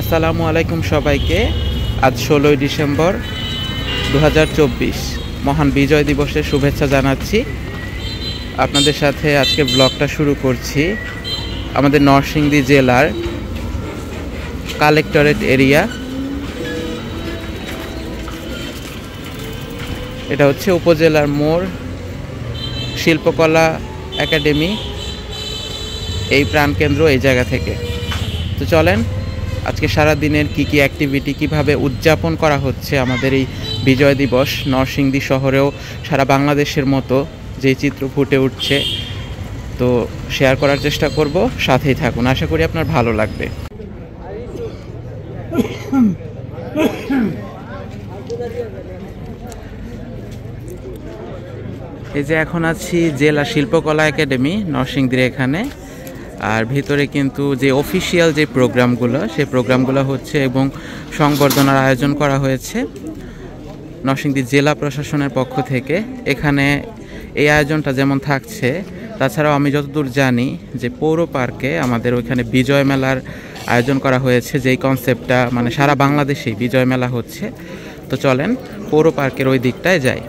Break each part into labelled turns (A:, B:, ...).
A: আসসালামু আলাইকুম সবাইকে। আজ 16ই ডিসেম্বর 2024 মহান বিজয় দিবসের শুভেচ্ছা জানাচ্ছি। আপনাদের সাথে আজকে ব্লগটা শুরু করছি আমাদের নরসিংদী জেলার কালেক্টরেট এরিয়া। এটা হচ্ছে উপজেলার মোড়, শিল্পকলা একাডেমি, এই প্রাণকেন্দ্র এই জায়গা থেকে। তো চলেন আজকে সারা দিনের কি কি অ্যাক্টিভিটি কিভাবে উদযাপন করা হচ্ছে আমাদের এই বিজয় দিবস, নরসিংদী শহরেও সারা বাংলাদেশের মতো যে চিত্র ফুটে উঠছে, তো শেয়ার করার চেষ্টা করব। সাথেই থাকুন, আশা করি আপনার ভালো লাগবে। এই যে এখন আছি জেলা শিল্পকলা একাডেমি নরসিংদীর এখানে, আর ভিতরে কিন্তু যে অফিসিয়াল যে প্রোগ্রামগুলো সেই প্রোগ্রামগুলো হচ্ছে এবং সংবর্ধনার আয়োজন করা হয়েছে নরসিংদী জেলা প্রশাসনের পক্ষ থেকে। এখানে এই আয়োজনটা যেমন থাকছে, তাছাড়াও আমি যতদূর জানি যে পৌর পার্কে আমাদের ওইখানে বিজয় মেলার আয়োজন করা হয়েছে, যেই কনসেপ্টটা মানে সারা বাংলাদেশেই বিজয় মেলা হচ্ছে। তো চলেন পৌর পার্কের ওই দিকটায় যাই।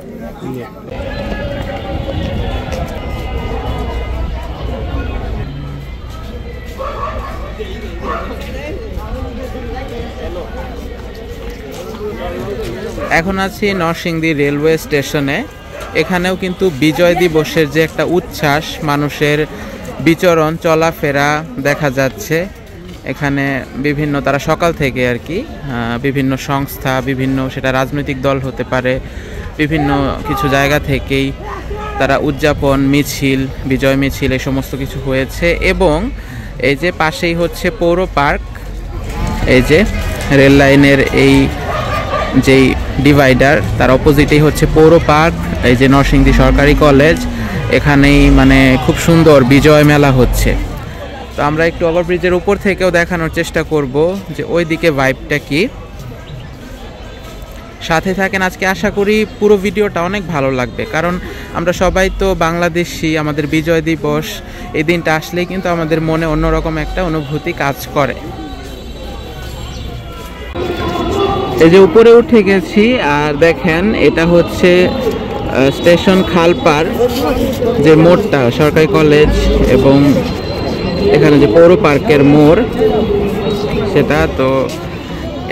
A: এখন আছি নরসিংদী রেলওয়ে স্টেশনে। এখানেও কিন্তু বিজয় দিবসের যে একটা উচ্ছ্বাস, মানুষের বিচরণ চলাফেরা দেখা যাচ্ছে। এখানে বিভিন্ন তারা সকাল থেকে আর কি বিভিন্ন সংস্থা, বিভিন্ন সেটা রাজনৈতিক দল হতে পারে, বিভিন্ন কিছু জায়গা থেকেই তারা উদযাপন মিছিল, বিজয় মিছিল এই সমস্ত কিছু হয়েছে। এবং এই যে পাশেই হচ্ছে পৌর পার্ক, এই যে রেল লাইনের এই যেই ডিভাইডার তার অপোজিটেই হচ্ছে পৌর পার্ক। এই যে নরসিংদী সরকারি কলেজ, এখানেই মানে খুব সুন্দর বিজয় মেলা হচ্ছে। তো আমরা একটু ওভারব্রিজের উপর থেকেও দেখানোর চেষ্টা করব যে ওই দিকে ভাইবটা কি। সাথে থাকেন, আজকে আশা করি পুরো ভিডিওটা অনেক ভালো লাগবে, কারণ আমরা সবাই তো বাংলাদেশি। আমাদের বিজয় দিবস এই দিনটা আসলেই কিন্তু আমাদের মনে অন্যরকম একটা অনুভূতি কাজ করে। এই যে উপরে উঠে গেছি, আর দেখেন এটা হচ্ছে স্টেশন খালপার যে মোড়টা, সরকারি কলেজ এবং এখানে যে পৌর পার্কের মোড় সেটা। তো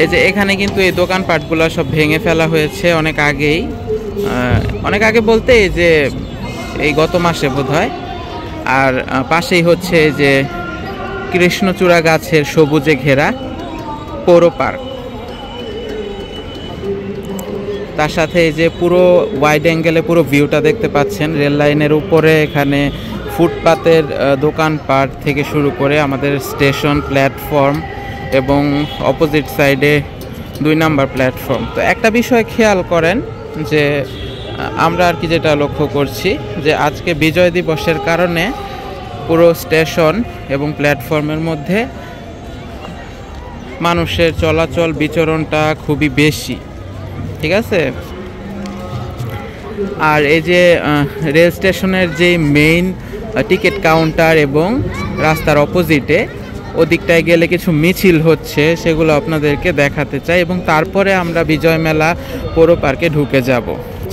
A: এই যে এখানে কিন্তু এই দোকানপাটগুলো সব ভেঙে ফেলা হয়েছে অনেক আগেই, অনেক আগে বলতে এই যে এই গত মাসে বোধহয়। আর পাশেই হচ্ছে যে কৃষ্ণচূড়া গাছের সবুজে ঘেরা পৌর পার্ক। তার সাথে এই যে পুরো ওয়াইড অ্যাঙ্গেলে পুরো ভিউটা দেখতে পাচ্ছেন রেল লাইনের উপরে। এখানে ফুটপাতের দোকানপাট থেকে শুরু করে আমাদের স্টেশন প্ল্যাটফর্ম এবং অপোজিট সাইডে 2 নাম্বার প্ল্যাটফর্ম। তো একটা বিষয় খেয়াল করেন যে আমরা আর কি যেটা লক্ষ্য করছি যে আজকে বিজয় দিবসের কারণে পুরো স্টেশন এবং প্ল্যাটফর্মের মধ্যে মানুষের চলাচল বিচরণটা খুবই বেশি, ঠিক আছে। আর এই যে রেল স্টেশনের যে মেইন টিকিট কাউন্টার এবং রাস্তার অপোজিটে ওদিকটায় গেলে কিছু মিছিল হচ্ছে, সেগুলো আপনাদেরকে দেখাতে চাই। এবং তারপরে আমরা বিজয় মেলা পৌর পার্কে ঢুকে যাব।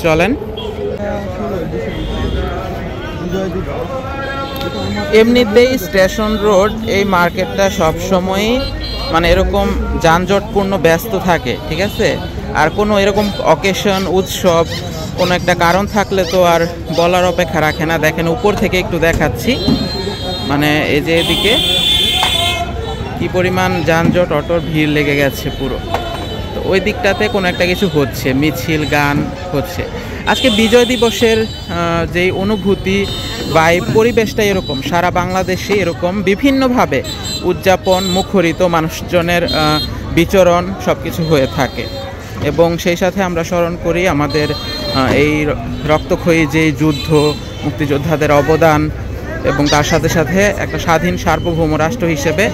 A: চলেন। এমনিতেই স্টেশন রোড এই মার্কেটটা সবসময়ই মানে এরকম যানজটপূর্ণ ব্যস্ত থাকে, ঠিক আছে। আর কোনো এরকম অকেশন, উৎসব, কোনো একটা কারণ থাকলে তো আর বলার অপেক্ষা রাখে না। দেখেন উপর থেকে একটু দেখাচ্ছি, মানে এই যে এদিকে কি পরিমাণ যানজট, অটোর ভিড় লেগে গেছে পুরো। তো ওই দিকটাতে কোনো একটা কিছু হচ্ছে, মিছিল, গান হচ্ছে। আজকে বিজয় দিবসের যেই অনুভূতি বা এই পরিবেশটা এরকম, সারা বাংলাদেশে এরকম বিভিন্নভাবে উদযাপন মুখরিত, মানুষজনের বিচরণ সব কিছু হয়ে থাকে। এবং সেই সাথে আমরা স্মরণ করি আমাদের এই রক্তক্ষয়ী যেই যুদ্ধ, মুক্তিযোদ্ধাদের অবদান, এবং তার সাথে সাথে একটা স্বাধীন সার্বভৌম রাষ্ট্র হিসেবে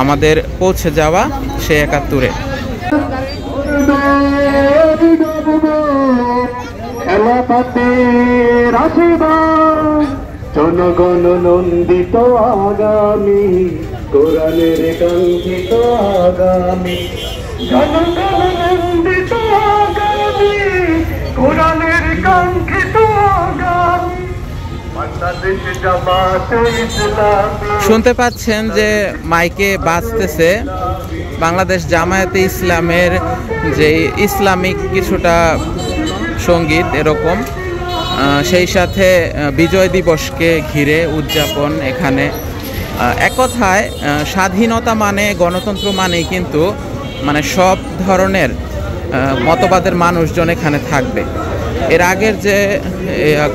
A: আমাদের পৌঁছে যাওয়া সে ৭১-এ।
B: জনগণ নন্দিত আগামী কোরআনের কাঙ্ক্ষিত আগামী, জনগণনন্দিত আগামী, কোরআনের কাঙ্ক্ষিত আগামী, বাংলাদেশ জামাতে ইসলামী।
A: শুনতে পাচ্ছেন যে মাইকে বাজতেছে বাংলাদেশ জামায়াতে ইসলামের যে ইসলামিক কিছুটা সঙ্গীত এরকম, সেই সাথে বিজয় দিবসকে ঘিরে উদযাপন এখানে। এক কথায় স্বাধীনতা মানে গণতন্ত্র মানেই কিন্তু মানে সব ধরনের মতবাদের মানুষজন এখানে থাকবে। এর আগের যে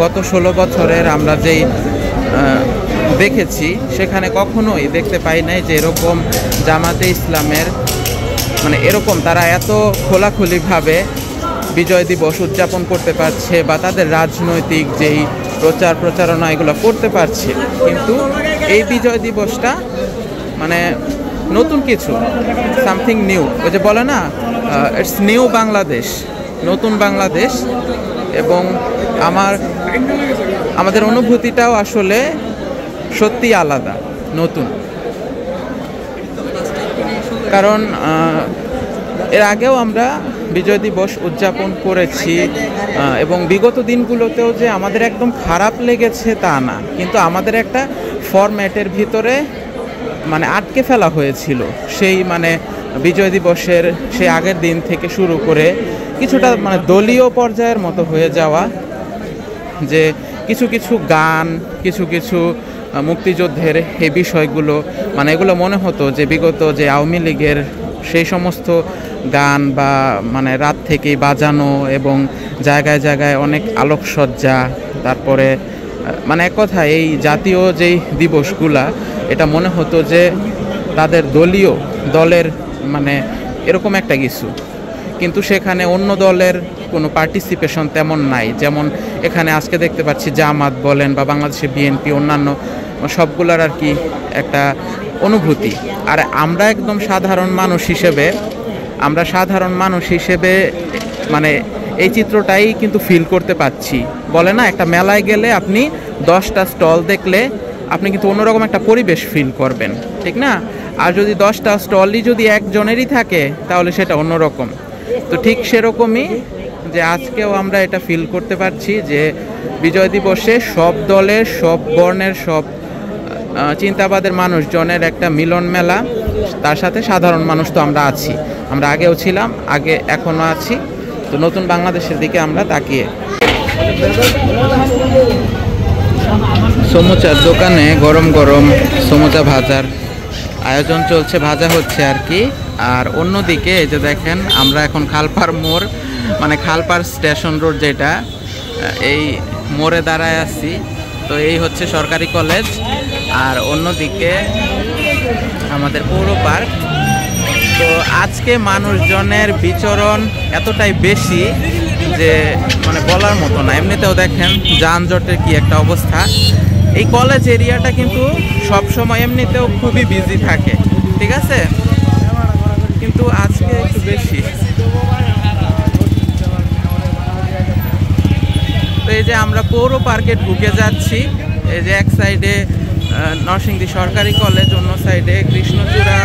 A: গত 16 বছরের আমরা যেই দেখেছি সেখানে কখনোই দেখতে পাই নাই যে এরকম জামাতে ইসলামের মানে এরকম তারা এত খোলাখুলিভাবে বিজয় দিবস উদযাপন করতে পারছে বা তাদের রাজনৈতিক যেই প্রচার প্রচারণা এগুলো করতে পারছে। কিন্তু এই বিজয় দিবসটা মানে নতুন কিছু, সামথিং নিউ, ওই যে বলে না ইটস নিউ বাংলাদেশ, নতুন বাংলাদেশ। এবং আমাদের অনুভূতিটাও আসলে সত্যি আলাদা, নতুন। কারণ এর আগেও আমরা বিজয় দিবস উদযাপন করেছি এবং বিগত দিনগুলোতেও যে আমাদের একদম খারাপ লেগেছে তা না, কিন্তু আমাদের একটা ফরম্যাটের ভিতরে মানে আটকে ফেলা হয়েছিল। সেই মানে বিজয় দিবসের সেই আগের দিন থেকে শুরু করে কিছুটা মানে দলীয় পর্যায়ের মতো হয়ে যাওয়া, যে কিছু কিছু গান, কিছু কিছু মুক্তিযুদ্ধের এই বিষয়গুলো মানে এগুলো মনে হতো যে বিগত যে আওয়ামী লীগের সেই সমস্ত গান বা মানে রাত থেকেই বাজানো এবং জায়গায় জায়গায় অনেক আলোকসজ্জা, তারপরে মানে এক কথা এই জাতীয় যেই দিবসগুলা এটা মনে হতো যে তাদের দলের মানে এরকম একটা কিছু, কিন্তু সেখানে অন্য দলের কোনো পার্টিসিপেশন তেমন নাই। যেমন এখানে আজকে দেখতে পাচ্ছি জামাত বলেন বা বাংলাদেশে বিএনপি, অন্যান্য সবগুলার আর কি একটা অনুভূতি। আর আমরা একদম সাধারণ মানুষ হিসেবে মানে এই চিত্রটাই কিন্তু ফিল করতে পাচ্ছি। বলে না একটা মেলায় গেলে আপনি 10টা স্টল দেখলে আপনি কিন্তু অন্যরকম একটা পরিবেশ ফিল করবেন, ঠিক না? আর যদি 10টা স্টলই যদি একজনেরই থাকে তাহলে সেটা অন্যরকম। তো ঠিক সেরকমই যে আজকেও আমরা এটা ফিল করতে পারছি যে বিজয় দিবসে সব দলের, সব বর্ণের, সব চিন্তাবাদের মানুষজনের একটা মিলন মেলা। তার সাথে সাধারণ মানুষ তো আমরা আছি, আমরা আগেও ছিলাম, এখনও আছি। তো নতুন বাংলাদেশের দিকে আমরা তাকিয়ে। সমুচার দোকানে গরম গরম সমুচা ভাজার আয়োজন চলছে, ভাজা হচ্ছে আর কি। আর অন্যদিকে এই যে দেখেন আমরা এখন খালপাড় মোড় মানে খালপাড় স্টেশন রোড যেটা, এই মোড়ে দাঁড়ায় আছি। তো এই হচ্ছে সরকারি কলেজ, আর অন্যদিকে আমাদের পৌর পার্ক। তো আজকে মানুষজনের বিচরণ এতটাই বেশি যে মানে বলার মতো না। এমনিতেও দেখেন যানজটের কি একটা অবস্থা। এই কলেজ এরিয়াটা কিন্তু সব সময় এমনিতেও খুবই বিজি থাকে, ঠিক আছে, কিন্তু আজকে একটু বেশি। তো এই যে আমরা পৌর পার্কে ঢুকে যাচ্ছি, এই যে এক সাইডে নরসিংদী সরকারি কলেজ, অন্য সাইডে কৃষ্ণচূড়া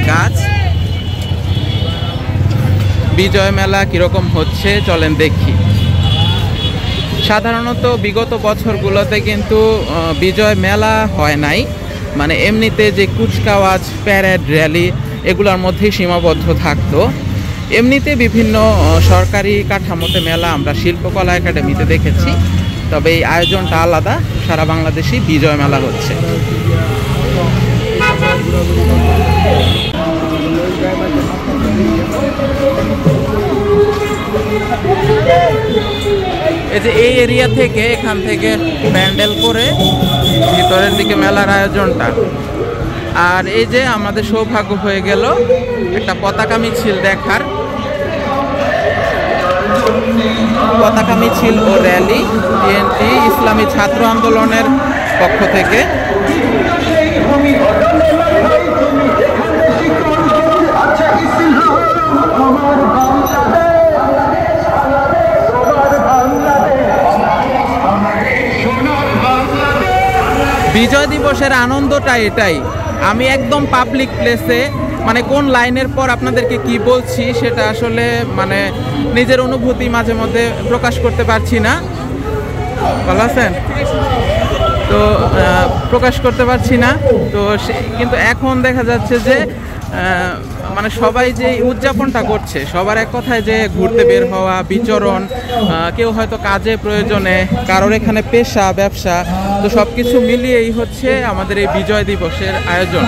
A: গাছ। বিজয় মেলা কিরকম হচ্ছে চলেন দেখি। সাধারণত বিগত বছরগুলোতে কিন্তু বিজয় মেলা হয় নাই, মানে এমনিতে যে কুচকাওয়াজ, প্যারেড, র্যালি এগুলোর মধ্যেই সীমাবদ্ধ থাকতো। এমনিতে বিভিন্ন সরকারি কাঠামোতে মেলা আমরা শিল্পকলা একাডেমিতে দেখেছি, তবে এই আয়োজনটা আলাদা, সারা বাংলাদেশেই বিজয় মেলা হচ্ছে। এই যে এই এরিয়া থেকে, এখান থেকে প্যান্ডেল করে ভিতরের দিকে মেলার আয়োজনটা। আর এই যে আমাদের সৌভাগ্য হয়ে গেল একটা পতাকা মিছিল দেখার, পতাকা মিছিল ও র্যালি বিএনপি ইসলামী ছাত্র আন্দোলনের পক্ষ থেকে। বিজয় দিবসের আনন্দটা এটাই। আমি একদম পাবলিক প্লেসে, মানে কোন লাইনের পর আপনাদেরকে কি বলছি সেটা আসলে মানে নিজের অনুভূতি মাঝে মধ্যে প্রকাশ করতে পারছি না। ভালো আছেন? তো প্রকাশ করতে পারছি না। তো কিন্তু এখন দেখা যাচ্ছে যে মানে সবাই যে উদযাপনটা করছে, সবার এক কথায় যে ঘুরতে বের হওয়া, বিচরণ, কেউ হয়তো কাজে প্রয়োজনে, কারোর এখানে পেশা ব্যবসা, তো সব কিছু মিলিয়েই হচ্ছে আমাদের এই বিজয় দিবসের আয়োজন।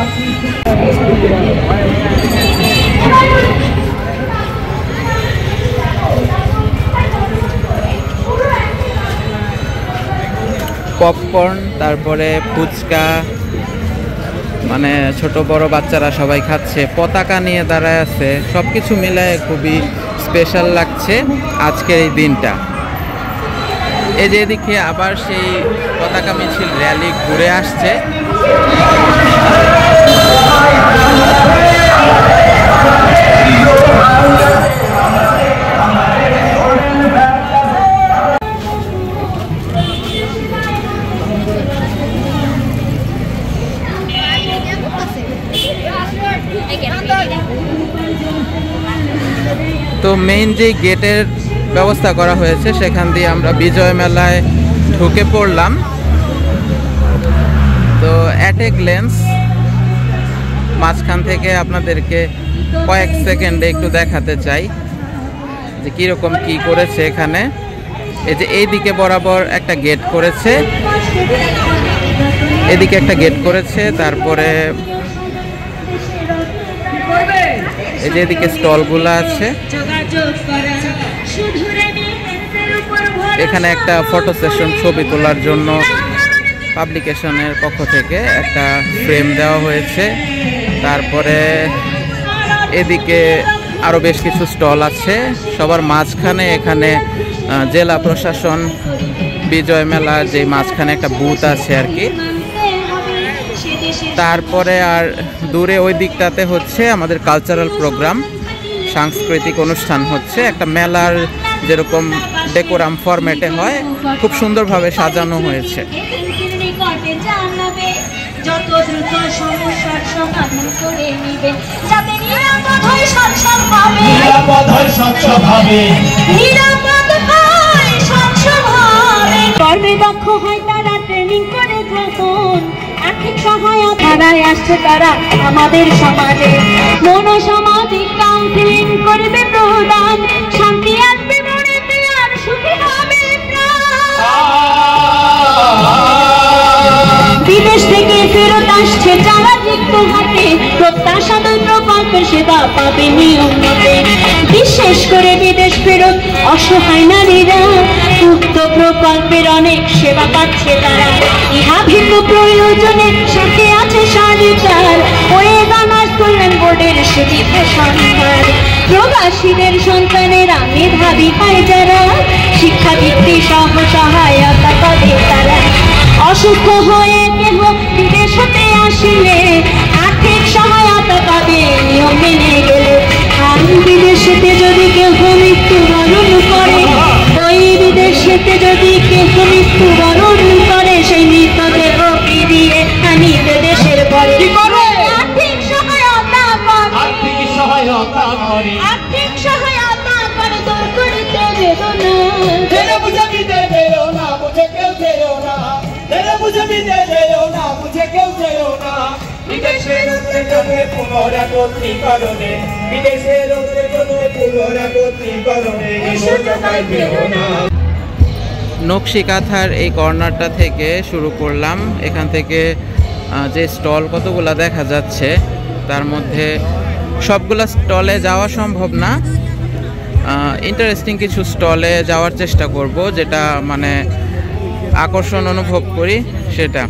A: পপকর্ন, তারপরে ফুচকা, মানে ছোট বড় বাচ্চারা সবাই খাচ্ছে, পতাকা নিয়ে দাঁড়ায় আছে, সব কিছু মিলায় খুবই স্পেশাল লাগছে আজকের এই দিনটা। এই যে এদিকে আবার সেই পতাকা মিছিল র্যালি ঘুরে আসছে। তো মেইন যে গেটের ব্যবস্থা করা হয়েছে সেখান দিয়ে আমরা বিজয় মেলায় ঢুকে পড়লাম। তো অ্যাট এ গ্ল্যান্স মাঝখান থেকে আপনাদেরকে কয়েক সেকেন্ডে একটু দেখাতে চাই যে কীরকম কি করেছে এখানে। এই যে এই দিকে বরাবর একটা গেট করেছে, এদিকে একটা গেট করেছে, তারপরে এই যে এদিকে স্টলগুলো আছে। এখানে একটা ফটো সেশন, ছবি তোলার জন্য পাবলিকেশনের পক্ষ থেকে একটা ফ্রেম দেওয়া হয়েছে। তারপরে এদিকে আরও বেশ কিছু স্টল আছে। সবার মাঝখানে এখানে জেলা প্রশাসন বিজয় মেলা যে মাঝখানে একটা বুথ আছে আর কি। তারপরে আর দূরে ওই দিকটাতে হচ্ছে আমাদের কালচারাল প্রোগ্রাম, সাংস্কৃতিক অনুষ্ঠান হচ্ছে। একটা মেলার যেরকম ডেকোরাম ফরম্যাটে হয়, খুব সুন্দরভাবে সাজানো হয়েছে। যত দ্রুত সমস্যার সমাধান করে নেবেন, যাতে নিরাপদ হয় স্বচ্ছভাবে, নিরাপদ হয় স্বচ্ছভাবে, নিরাপদ হয় স্বচ্ছভাবে। কর্মে দক্ষ হয় তারা ট্রেনিং করে যখন, আর্থিক সহায়তায় আসছে তারা আমাদের সমাজে, মনোসামাজিক কাউন্সিলিং করবে প্রদান, শান্তি আসবে মনেতে আর সুখী হবে বিদেশ থেকে ফেরত আসছে যারা রিক্ত হাতে, প্রত্যাশাদের প্রকল্পের সেবা পাবে নিয়ম মতে। বিশেষ করে বিদেশ ফেরত অসহায় নারীরা উক্ত প্রকল্পের অনেক সেবা পাচ্ছে তারা। ইহা ভিন্ন প্রয়োজনে সাথে আছে সারিকার, ওয়ে গানার্স কল্যাণ বোর্ডের সুবিধা সম্ভার। প্রবাসীদের সন্তানেরা মেধাবী পায় যারা, শিক্ষাবৃত্তি সহ সহায়তা পাবে তারা। অসুস্থ হয়ে কেহ বিদেশ হতে আসিলে আর্থিক সহায়তা পাবে নিয়ম মেনে গেলে। আর বিদেশেতে যদি কেহ মৃত্যুবরণ করে, ওই বিদেশেতে যদি কেহ মৃত্যুবরণ করে, সেই মৃতদেহ ফিরিয়ে আনিতে দেশের পরে আর্থিক সহায়তা করে, আর্থিক সহায়তা করে, আর্থিক সহায়তা করে দূর করিতে বেদনা। জেনে বুঝে দিতে দেও না, বুঝে কেউ দেও না, জেনে বুঝে দিতে দেও না, বুঝে কেউ দেও না। বিদেশের জন্য পুনরাবৃত্তিকরণে, বিদেশের জন্য পুনরাবৃত্তিকরণে দেও না। নকশি কাঁথার এই কর্নারটা থেকে শুরু করলাম। এখান থেকে যে স্টল কতগুলা দেখা যাচ্ছে, তার মধ্যে সবগুলা স্টলে যাওয়া সম্ভব না। ইন্টারেস্টিং কিছু স্টলে যাওয়ার চেষ্টা করব, যেটা মানে আকর্ষণ অনুভব করি সেটা।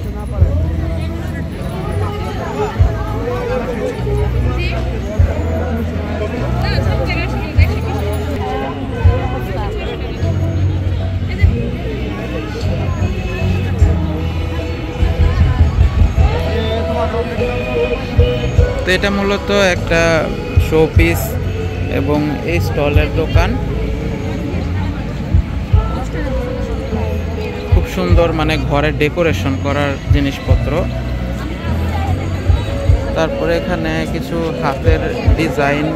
A: তো এটা মূলত একটা শোপিস এবং এই স্টলের দোকান। খুব সুন্দর মানে ঘরে ডেকোরেশন করার জিনিসপত্র। তারপরে এখানে কিছু হাতের ডিজাইন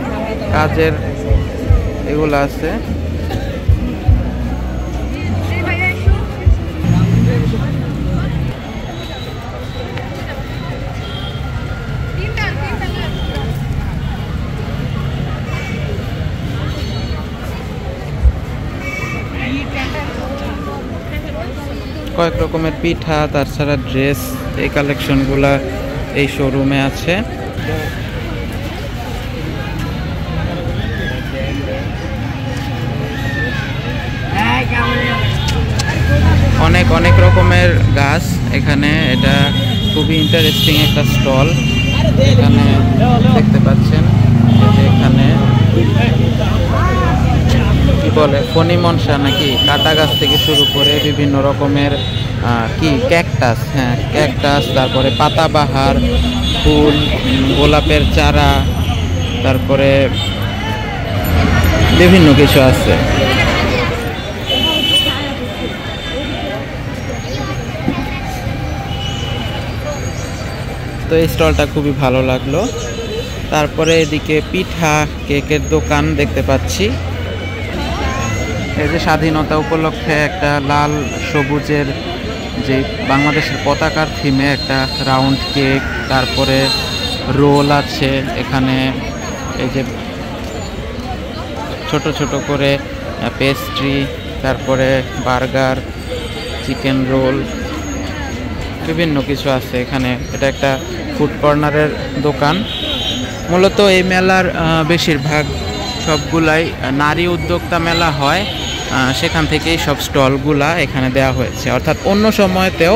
A: কাজের এগুলো আছে। কয়েক রকমের পিঠা, তাছাড়া ড্রেস, এই কালেকশনগুলা এই শোরুমে আছে। অনেক অনেক রকমের গাছ এখানে, এটা খুবই ইন্টারেস্টিং একটা স্টল। এখানে দেখতে পাচ্ছেন এখানে কি বলে ফণি মনসা নাকি কাটা গাছ থেকে শুরু করে বিভিন্ন রকমের কি ক্যাকটাস, হ্যাঁ ক্যাকটাস, তারপরে পাতাবাহার ফুল, গোলাপের চারা, তারপরে বিভিন্ন কিছু আছে। তো এই স্টলটা খুবই ভালো লাগলো। তারপরে এদিকে পিঠা কেকের দোকান দেখতে পাচ্ছি। এই যে স্বাধীনতা উপলক্ষে একটা লাল সবুজের যে বাংলাদেশের পতাকার থিমে একটা রাউন্ড কেক, তারপরে রোল আছে এখানে, এই যে ছোট ছোট করে পেস্ট্রি, তারপরে বার্গার, চিকেন রোল, বিভিন্ন কিছু আছে এখানে। এটা একটা ফুড কর্নারের দোকান। মূলত এই মেলার বেশিরভাগ সবগুলাই নারী উদ্যোক্তা মেলা হয়, সেখান থেকেই সব স্টলগুলা এখানে দেওয়া হয়েছে। অর্থাৎ অন্য সময়তেও,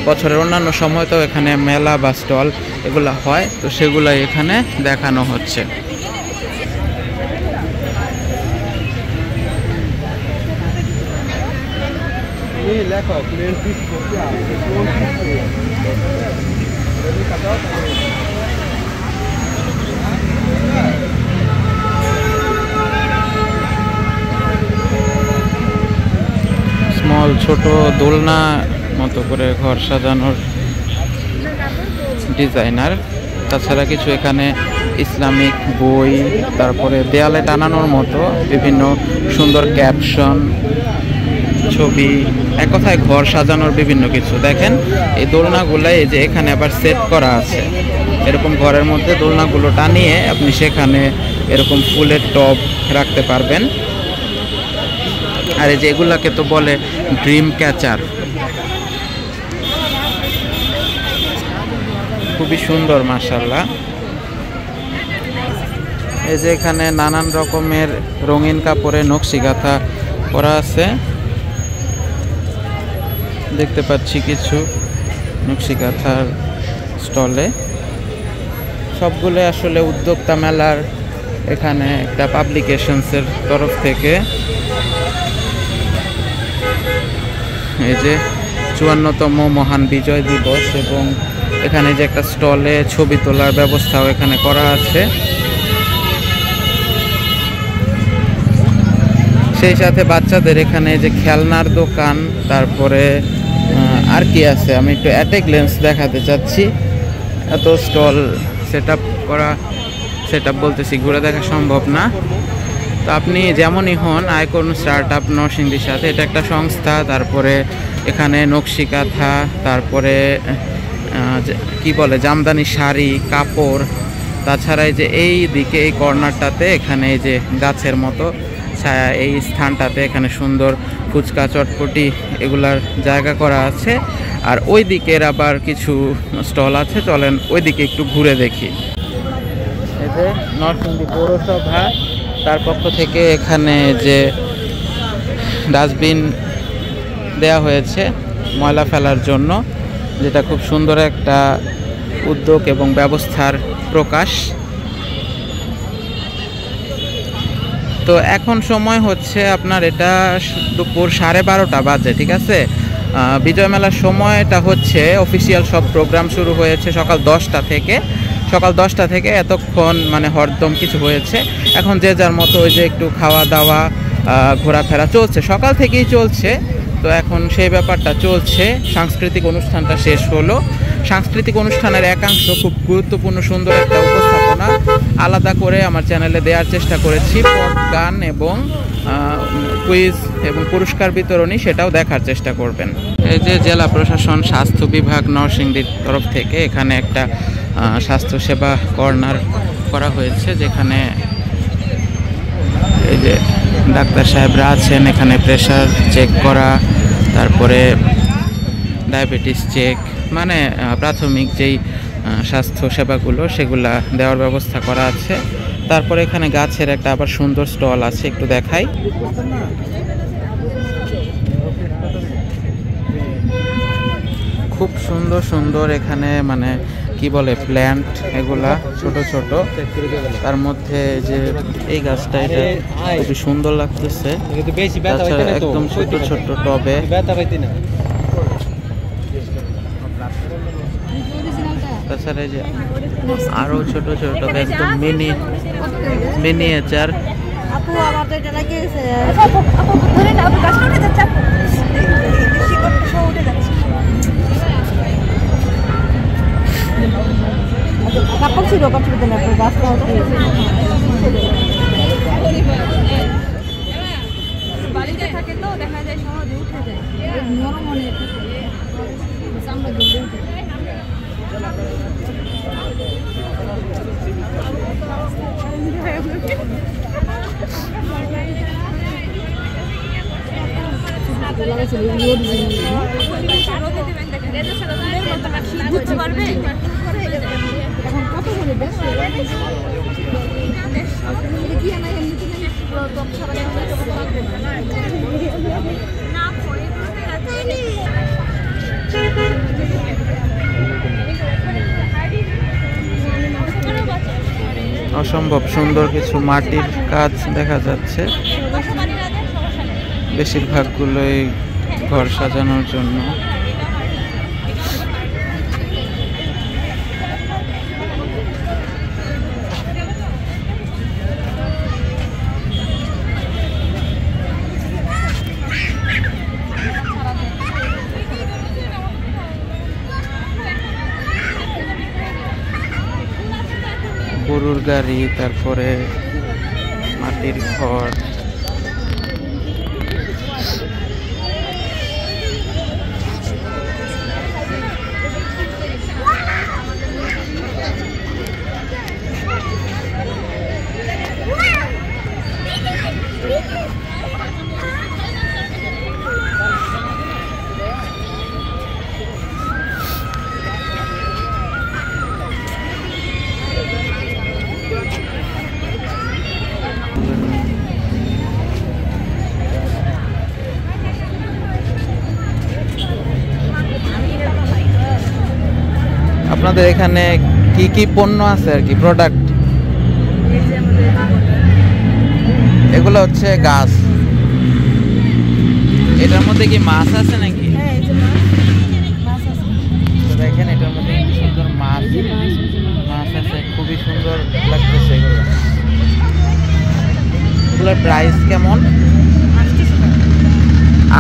A: বছরের অন্যান্য সময়তেও এখানে মেলা বা স্টল এগুলা হয়, তো সেগুলাই এখানে দেখানো হচ্ছে। স্মল ছোট দোলনা মতো করে ঘর সাজানোর ডিজাইনার। তাছাড়া কিছু এখানে ইসলামিক বই, তারপরে দেয়ালে টানানোর মতো বিভিন্ন সুন্দর ক্যাপশন, ছবি, এক কথায় ঘর সাজানোর বিভিন্ন কিছু। দেখেন এই দোলনাগুলো এই যে এখানে আবার সেট করা আছে, এরকম ঘরের মধ্যে দোলনাগুলো টানিয়ে আপনি সেখানে এরকম ফুলের টব রাখতে পারবেন। আর এই যে এগুলাকে তো বলে ড্রিম ক্যাচার, খুবই সুন্দর মাশাআল্লাহ। এই যে এখানে নানান রকমের রঙিন কাপড়ে নকশি কাঁথা করা আছে, দেখতে পাচ্ছি কিছু নকশি কাঁথার স্টলে। সবগুলো আসলে উদ্যোক্তা মেলার এখানে একটা পাবলিকেশনসের তরফ থেকে। এই যে 54তম মহান বিজয় দিবস, এবং এখানে যে একটা স্টলে ছবি তোলার ব্যবস্থাও এখানে করা আছে। সেই সাথে বাচ্চাদের এখানে যে খেলনার দোকান, তারপরে আর কি আছে আমি একটু অ্যাট গ্লেন্স দেখাতে চাচ্ছি। এত স্টল সেট আপ বলতেছি, ঘুরে দেখা সম্ভব না। তো আপনি যেমনই হন, আইকন স্টার্ট আপ নরসিংদীর সাথে, এটা একটা সংস্থা। তারপরে এখানে নকশি কাঁথা, তারপরে কি বলে জামদানি শাড়ি, কাপড়, তাছাড়া এই যে এই দিকে এই কর্নারটাতে এখানে এই যে গাছের মতো ছায়া, এই স্থানটাতে এখানে সুন্দর ফুচকা চটপটি এগুলার জায়গা করা আছে। আর ওই দিকের আবার কিছু স্টল আছে, চলেন ওই দিকে একটু ঘুরে দেখি। এই যে নরসিংদী পৌরসভা তার পক্ষ থেকে এখানে যে ডাস্টবিন দেয়া হয়েছে ময়লা ফেলার জন্য, যেটা খুব সুন্দর একটা উদ্যোগ এবং ব্যবস্থার প্রকাশ। তো এখন সময় হচ্ছে আপনার এটা দুপুর 12:30 বাজে, ঠিক আছে। বিজয় মেলার সময়টা হচ্ছে অফিসিয়াল সব প্রোগ্রাম শুরু হয়েছে সকাল 10টা থেকে এতক্ষণ মানে হরদম কিছু হয়েছে। এখন যে যার মতো ওই যে একটু খাওয়া দাওয়া ঘোরাফেরা চলছে, সকাল থেকেই চলছে। তো এখন সেই ব্যাপারটা চলছে। সাংস্কৃতিক অনুষ্ঠানটা শেষ হলো। সাংস্কৃতিক অনুষ্ঠানের একাংশ খুব গুরুত্বপূর্ণ সুন্দর একটা উপস্থাপনা আলাদা করে আমার চ্যানেলে দেওয়ার চেষ্টা করেছি। পপ গান এবং কুইজ এবং পুরস্কার বিতরণী, সেটাও দেখার চেষ্টা করবেন। এই যে জেলা প্রশাসন স্বাস্থ্য বিভাগ নরসিংদীর তরফ থেকে এখানে একটা স্বাস্থ্যসেবা কর্নার করা হয়েছে, যেখানে এই যে ডাক্তার সাহেবরা আছেন। এখানে প্রেশার চেক করা, তারপরে ডায়াবেটিস চেক, মানে প্রাথমিক যেই স্বাস্থ্য সেবাগুলো সেগুলা দেওয়ার ব্যবস্থা করা আছে। তারপরে এখানে গাছের একটা আবার সুন্দর স্টল আছে, একটু দেখাই। খুব সুন্দর সুন্দর এখানে মানে কি বলে প্ল্যান্ট, এগুলা ছোট ছোট। তার মধ্যে যে এই গাছটা, এটা খুবই সুন্দর লাগতেছে। তাছাড়া একদম ছোট ছোট টবে। তাছাড়া এই যে আরো ছোট ছোট একদম মিনিয়েচার।
C: আপু আমার তো এটা লাগিয়েছে। আপু ধরে না, আপু গাছটা উঠে যাচ্ছে। আপু শিকড়টা সব উঠে যাচ্ছে। কাপড় ছিল, কাপড় দিন আপু গাছটা উঠে বাড়িতে থাকে তো দেখা যায় সহজে উঠে যায়। নরম অনেক চামড়া দিয়ে উঠে যায়।
A: অসম্ভব সুন্দর কিছু মাটির কাজ দেখা যাচ্ছে, বেশিরভাগগুলোই ঘর সাজানোর জন্য। গরুর গাড়ি, তারপরে মাটির ঘর। আপনাদের এখানে কি কি পণ্য আছে আর কি, প্রোডাক্ট? এগুলো হচ্ছে গাছ। এটার মধ্যে কি মাছ আছে নাকি? দেখেন এটার মধ্যে সুন্দর মাছ আছে, খুবই সুন্দর লাগতেছে। এগুলোর প্রাইস কেমন?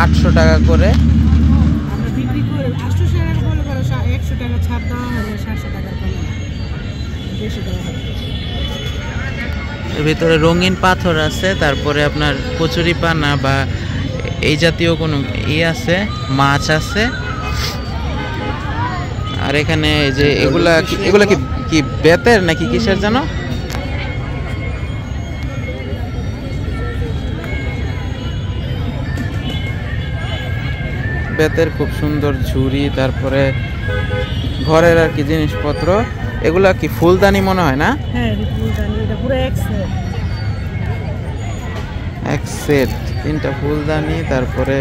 A: 800 টাকা করে। এর ভিতরে রঙিন পাথর আছে, তারপরে আপনার কচুরি পানা বা এই জাতীয় কোনো আছে, মাছ আছে। আর এখানে যে এগুলা কি বেতের নাকি কিসের জানো? বেতের খুব সুন্দর ঝুড়ি, তারপরে ঘরের আর কি জিনিসপত্র। এগুলা কি ফুলদানি মনে হয় না?
C: হ্যাঁ ফুলদানি, এটা পুরো
A: এক সেট 3টা ফুলদানি, তারপরে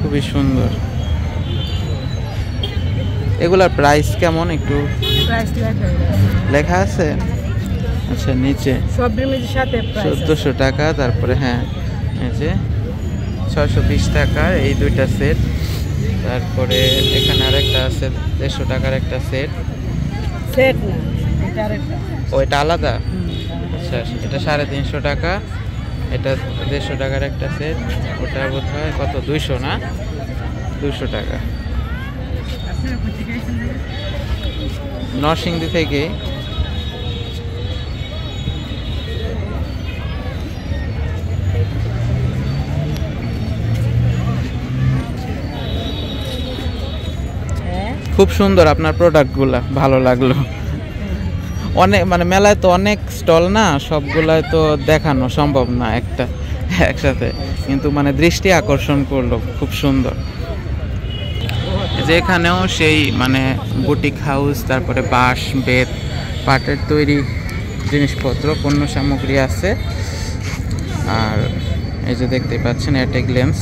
A: খুবই সুন্দর। এগুলার প্রাইস কেমন একটু লেখা আছে? আচ্ছা, নিচে
C: সবদের সাথে
A: 1400 টাকা। তারপরে হ্যাঁ, এই যে 620 টাকা এই 2টা সেট। তারপরে এখানে আরেকটা আছে 150 টাকার একটা সেট।
C: সেট না, এটা আরেকটা।
A: ওইটা আলাদা। আচ্ছা, এটা 350 টাকা, এটা 150 টাকার একটা সেট, ওটা বোধ হয় কত 200 না, 200 টাকা। নরসিংদী থেকে খুব সুন্দর আপনার প্রোডাক্টগুলা, ভালো লাগলো। অনেক মানে মেলায় তো অনেক স্টল না, সবগুলাই তো দেখানো সম্ভব না একটা একসাথে, কিন্তু মানে দৃষ্টি আকর্ষণ করলো, খুব সুন্দর। যে এখানেও সেই মানে বুটিক হাউস, তারপরে বাঁশ, বেত, পাটের তৈরি জিনিসপত্র, পণ্য সামগ্রী আছে। আর এই যে দেখতে পাচ্ছেন এটেক লেন্স,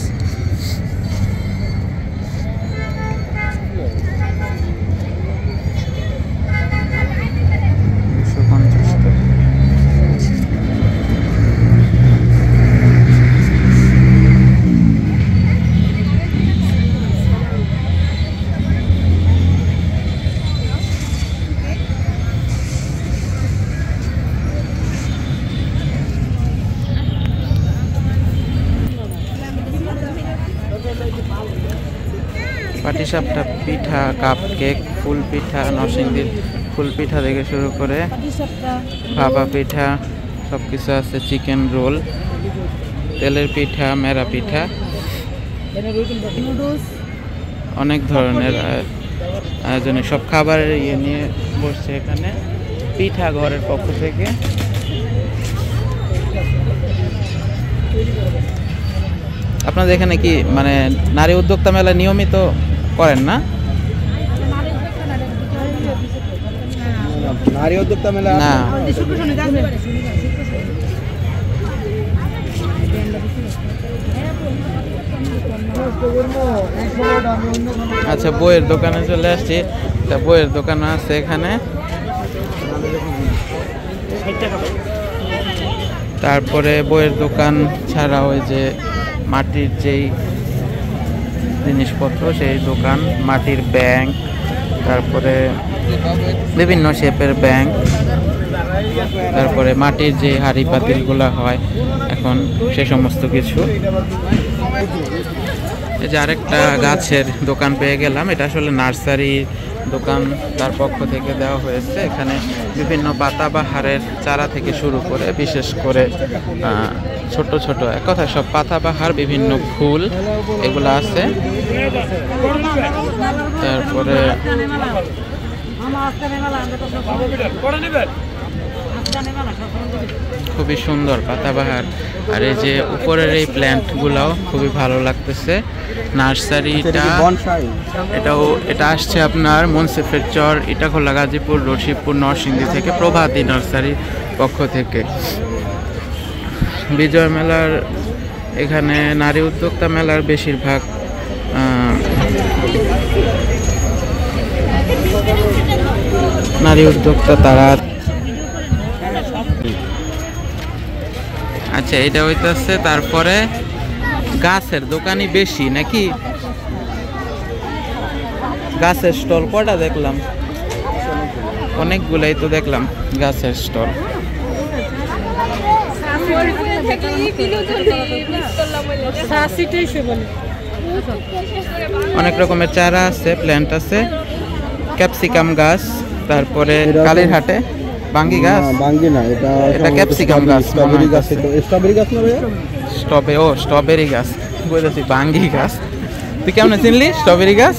A: পাটিসাপটা পিঠা, কাপ কেক, ফুল পিঠা, নরসিংদীর ফুল পিঠা থেকে শুরু করে ভাপা পিঠা সব কিছু আছে, চিকেন রোল, তেলের পিঠা, মেরা পিঠা, অনেক ধরনের আয়োজনে সব খাবারের ইয়ে নিয়ে বসছে এখানে পিঠা ঘরের পক্ষ থেকে। আপনাদের এখানে কি মানে নারী উদ্যোক্তা মেলা নিয়মিত করেন না?
D: নারী উদ্যোক্তা মেলা
A: না, আচ্ছা বইয়ের দোকানে চলে আসছি, তা বইয়ের দোকান আছে এখানে। তারপরে বইয়ের দোকান ছাড়া ওই যে মাটির যেই জিনিসপত্র সেই দোকান, মাটির ব্যাংক, তারপরে বিভিন্ন শেপের ব্যাংক, তারপরে মাটির যে হাঁড়ি পাতিলগুলো হয় এখন সে সমস্ত কিছু। এই যে আরেকটা গাছের দোকান পেয়ে গেলাম, এটা আসলে নার্সারি দোকান, তার পক্ষ থেকে দেওয়া হয়েছে। এখানে বিভিন্ন পাতাবাহারের চারা থেকে শুরু করে বিশেষ করে ছোট ছোট, এক কথা সব পাতাবাহার, বিভিন্ন ফুল এগুলো আছে। তারপরে খুবই সুন্দর পাতাবাহার। আর এই যে উপরের এই প্ল্যান্টগুলোও খুবই ভালো লাগতেছে। নার্সারিটা এটা আসছে আপনার মুন্সিফের চর, ইটাখোলা, গাজীপুর, রশিদপুর, নরসিংদী থেকে প্রভাতী নার্সারির পক্ষ থেকে। বিজয় মেলার এখানে নারী উদ্যোক্তা মেলার বেশিরভাগ নারী উদ্যোক্তা তারা। আচ্ছা এটা হইতেছে, তারপরে গাছের দোকানই বেশি নাকি? গাছের স্টল কটা দেখলাম, অনেকগুলাই তো দেখলাম গাছের স্টল। অনেক রকমের চারা আছে, প্ল্যান্ট আছে, ক্যাপসিকাম গাছ, তারপরে কালীরহাটে বাঙ্গি গাছ,
D: বাঙ্গি না, এটা
A: ক্যাপসিকাম গাছ,
D: স্ট্রবেরি গাছ, স্ট্রবেরি গাছ না ভাইয়া?
A: স্ট্রবেরি গাছ বলতেছি, বাঙ্গি গাছ। তুই কেমন চিনলি স্ট্রবেরি গাছ?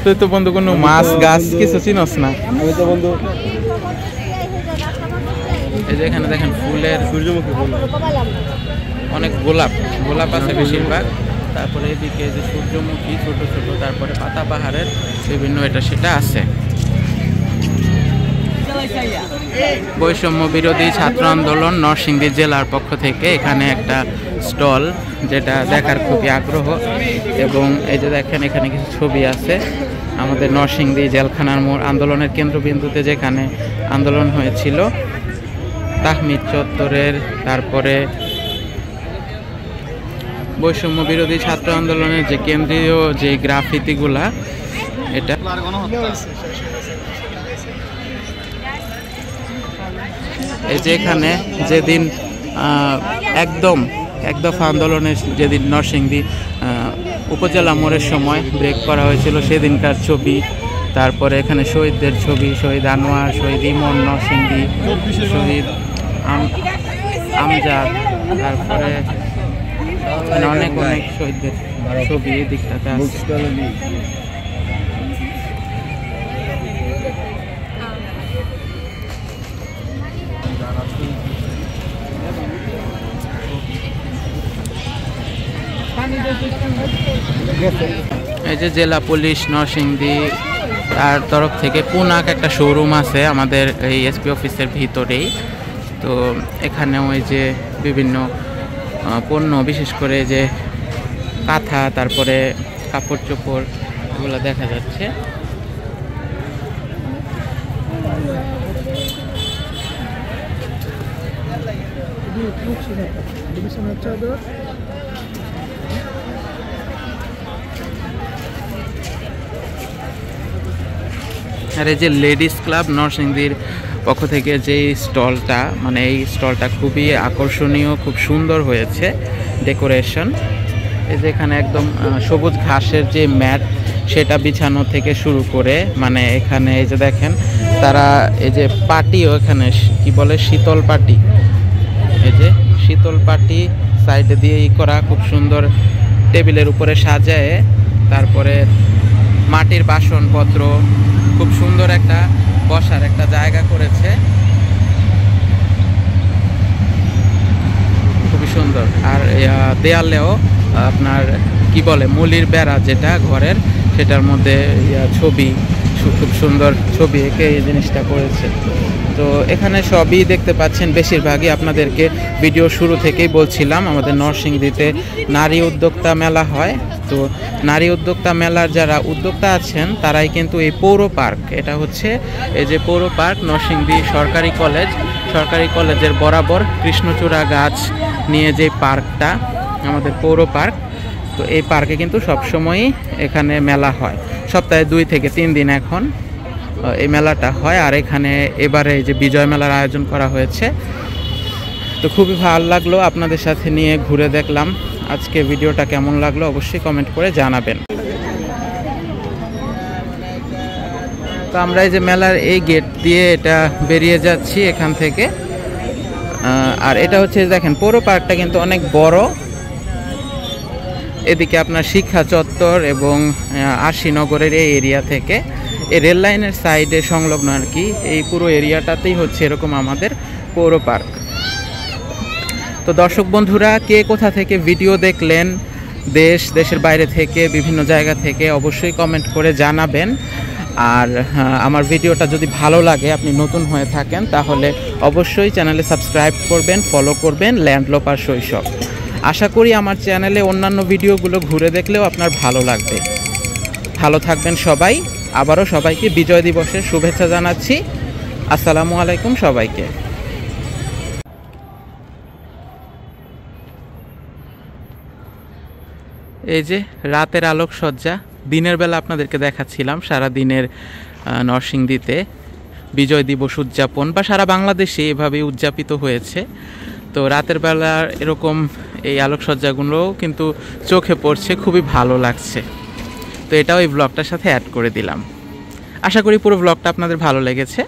A: তুই তো বন্ধু কোনো মাছ গাছ কিছু চিনস না।
D: আমি তো বন্ধু
A: এই যে এখানে দেখেন ফুলের,
D: সূর্যমুখী ফুল,
A: অনেক গোলাপ আছে বেশিরভাগ। তারপরে এদিকে যে সূর্যমুখী ছোট ছোট, তারপরে পাতাবাহারের বিভিন্ন এটা সেটা আছে। বৈষম্য বিরোধী ছাত্র আন্দোলন নরসিংদী জেলার পক্ষ থেকে এখানে একটা স্টল, যেটা দেখার খুবই আগ্রহ। এবং এই যে দেখেন এখানে কিছু ছবি আছে আমাদের নরসিংদী জেলখানার মোড় আন্দোলনের কেন্দ্রবিন্দুতে যেখানে আন্দোলন হয়েছিল, তাহমিদ চত্বরের, তারপরে বৈষম্য বিরোধী ছাত্র আন্দোলনের যে কেন্দ্রীয় যে গ্রাফিতিগুলা, এটা এই যে এখানে যেদিন একদম এক দফা আন্দোলনের যেদিন নরসিংদী উপজেলা মোড়ের সময় ব্রেক করা হয়েছিল সেদিনকার ছবি, তারপরে এখানে শহীদদের ছবি, শহীদ আনোয়ার, শহীদ ইমন নরসিংদী, শহীদ আমজাদ, তারপরে অনেক অনেক শহীদদের ছবি এই দিকটাতে আছে। এই যে জেলা পুলিশ নরসিংদী তার তরফ থেকে পুনাক একটা শোরুম আছে আমাদের এই এসপি অফিসের ভিতরেই। তো এখানেও এই যে বিভিন্ন পণ্য, বিশেষ করে যে কাঁথা, তারপরে কাপড় চোপড়, এগুলো দেখা যাচ্ছে। আর এই যে লেডিস ক্লাব নরসিংদীর পক্ষ থেকে যে স্টলটা, মানে এই স্টলটা খুবই আকর্ষণীয়, খুব সুন্দর হয়েছে ডেকোরেশন। এই যে এখানে একদম সবুজ ঘাসের যে ম্যাট সেটা বিছানো থেকে শুরু করে, মানে এখানে এই যে দেখেন তারা এই যে পাটিও, এখানে কি বলে শীতল পাটি, এই যে শীতল পাটি সাইডে দিয়ে করা, খুব সুন্দর টেবিলের উপরে সাজায়। তারপরে মাটির বাসনপত্র, খুব সুন্দর একটা বসার একটা জায়গা করেছে, খুবই সুন্দর। আর দেয়ালেও আপনার কি বলে মুলির বেড়া যেটা ঘরের, সেটার মধ্যে ছবি, খুব সুন্দর ছবি এঁকে এই জিনিসটা করেছে। তো এখানে সবই দেখতে পাচ্ছেন, বেশিরভাগই আপনাদেরকে ভিডিও শুরু থেকেই বলছিলাম আমাদের নরসিংদীতে নারী উদ্যোক্তা মেলা হয়। তো নারী উদ্যোক্তা মেলার যারা উদ্যোক্তা আছেন তারাই কিন্তু এই পৌর পার্ক, এটা হচ্ছে এই যে পৌর পার্ক নরসিংদী সরকারি কলেজের বরাবর কৃষ্ণচূড়া গাছ নিয়ে যে পার্কটা আমাদের পৌর পার্ক, তো এই পার্কে কিন্তু সবসময়ই এখানে মেলা হয়, সপ্তাহে 2 থেকে 3 দিন এখন এই মেলাটা হয়। আর এখানে এবারে এই যে বিজয় মেলার আয়োজন করা হয়েছে। তো খুবই ভালো লাগলো, আপনাদের সাথে নিয়ে ঘুরে দেখলাম। আজকে ভিডিওটা কেমন লাগলো অবশ্যই কমেন্ট করে জানাবেন। তো আমরা এই যে মেলার এই গেট দিয়ে এটা বেরিয়ে যাচ্ছি এখান থেকে। আর এটা হচ্ছে দেখেন পৌর পার্কটা কিন্তু অনেক বড়। এদিকে আপনার শিক্ষা চত্বর এবং আশিনগরের এই এরিয়া থেকে এই রেল লাইনের সাইডে সংলগ্ন আর কি, এই পুরো এরিয়াটাতেই হচ্ছে এরকম আমাদের পৌর পার্ক। তো দর্শক বন্ধুরা, কে কোথা থেকে ভিডিও দেখলেন, দেশের বাইরে থেকে, বিভিন্ন জায়গা থেকে, অবশ্যই কমেন্ট করে জানাবেন। আর আমার ভিডিওটা যদি ভালো লাগে, আপনি নতুন হয়ে থাকেন, তাহলে অবশ্যই চ্যানেলে সাবস্ক্রাইব করবেন, ফলো করবেন ল্যান্ডলোপার শৈশব। আশা করি আমার চ্যানেলে অন্যান্য ভিডিওগুলো ঘুরে দেখলেও আপনার ভালো লাগবে। ভালো থাকবেন সবাই। আবারও সবাইকে বিজয় দিবসের শুভেচ্ছা জানাচ্ছি। আসসালামু আলাইকুম সবাইকে। এই যে রাতের আলোকসজ্জা, দিনের বেলা আপনাদেরকে দেখাচ্ছিলাম সারা দিনের নরসিংদীতে বিজয় দিবস উদযাপন, বা সারা বাংলাদেশে এভাবেই উদযাপিত হয়েছে। তো রাতের বেলা এরকম এই আলোকসজ্জাগুলোও কিন্তু চোখে পড়ছে, খুবই ভালো লাগছে। তো এটাও এই ব্লগটার সাথে অ্যাড করে দিলাম। আশা করি পুরো ব্লগটা আপনাদের ভালো লেগেছে।